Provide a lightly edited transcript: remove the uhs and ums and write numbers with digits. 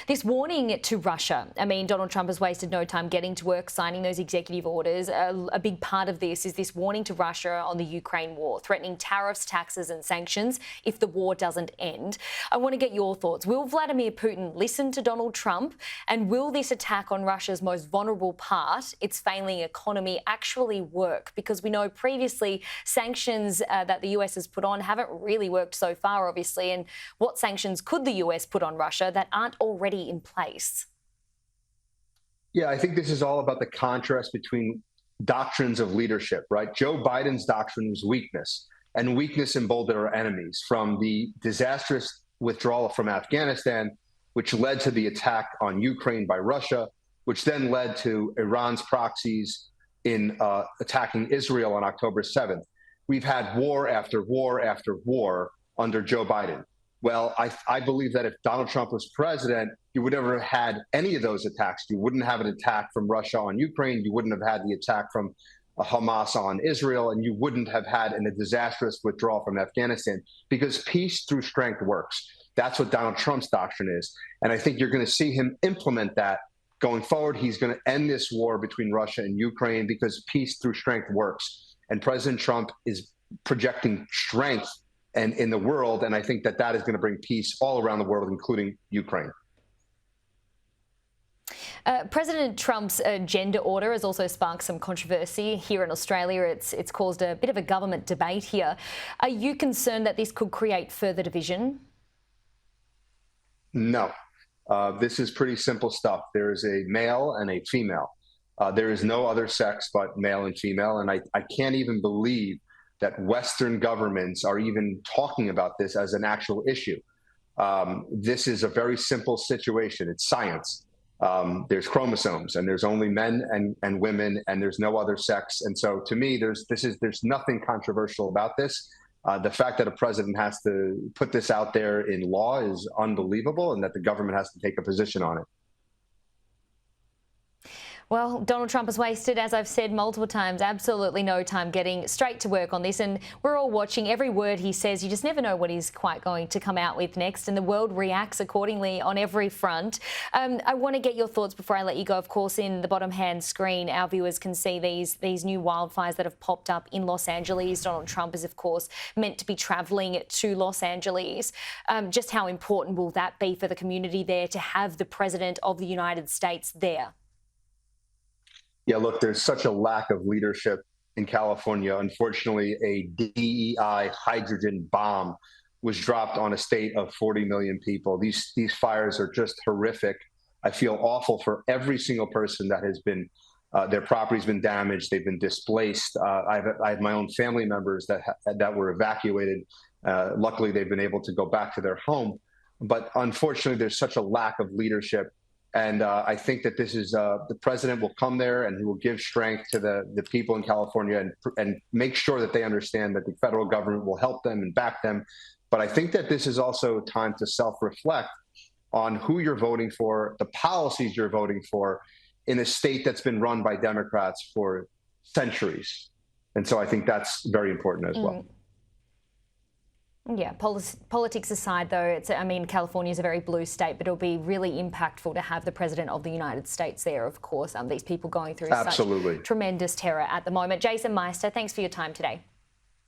This warning to Russia. I mean, Donald Trump has wasted no time getting to work, signing those executive orders. A big part of this is this warning to Russia on the Ukraine war, threatening tariffs, taxes and sanctions if the war doesn't end. I want to get your thoughts. Will Vladimir Putin listen to Donald Trump? And will this attack on Russia's most vulnerable part, its failing economy, actually work? Because we know previously sanctions that the US has put on haven't really worked so far, obviously. And what sanctions could the US put on Russia that aren't already in place? Yeah, I think this is all about the contrast between doctrines of leadership, right? Joe Biden's doctrine was weakness, and weakness emboldened our enemies, from the disastrous withdrawal from Afghanistan, which led to the attack on Ukraine by Russia, which then led to Iran's proxies in attacking Israel on October 7th. We've had war after war after war under Joe Biden. Well, I believe that if Donald Trump was president, you would never have had any of those attacks. You wouldn't have an attack from Russia on Ukraine. You wouldn't have had the attack from Hamas on Israel, and you wouldn't have had a disastrous withdrawal from Afghanistan, because peace through strength works. That's what Donald Trump's doctrine is. And I think you're going to see him implement that going forward. He's going to end this war between Russia and Ukraine because peace through strength works. And President Trump is projecting strength and in the world, and I think that that is going to bring peace all around the world, including Ukraine. President Trump's gender order has also sparked some controversy here in Australia. It's caused a bit of a government debate here. Are you concerned that this could create further division? No. This is pretty simple stuff. There is a male and a female. There is no other sex but male and female, and I can't even believe that Western governments are even talking about this as an actual issue. This is a very simple situation. It's science. There's chromosomes, and there's only men and women, and there's no other sex. And so, to me, there's nothing controversial about this. The fact that a president has to put this out there in law is unbelievable, and that the government has to take a position on it. Well, Donald Trump has wasted, as I've said multiple times, absolutely no time getting straight to work on this. And we're all watching every word he says. You just never know what he's quite going to come out with next. And the world reacts accordingly on every front. I want to get your thoughts before I let you go. Of course, in the bottom hand screen, our viewers can see these new wildfires that have popped up in Los Angeles. Donald Trump is, of course, meant to be travelling to Los Angeles. Just how important will that be for the community there to have the President of the United States there? Yeah, look, there's such a lack of leadership in California. Unfortunately, a DEI hydrogen bomb was dropped on a state of 40 million people. These fires are just horrific. I feel awful for every single person that has been, their property's been damaged, they've been displaced. I have my own family members that were evacuated. Luckily, they've been able to go back to their home. But unfortunately, there's such a lack of leadership. And I think that this is the president will come there and he will give strength to the people in California and make sure that they understand that the federal government will help them and back them. But I think that this is also time to self-reflect on who you're voting for, the policies you're voting for in a state that's been run by Democrats for centuries. And so I think that's very important as well. Yeah, politics aside, though, I mean, California is a very blue state, but it'll be really impactful to have the President of the United States there, of course. These people going through such tremendous terror at the moment. Jason Meister, thanks for your time today.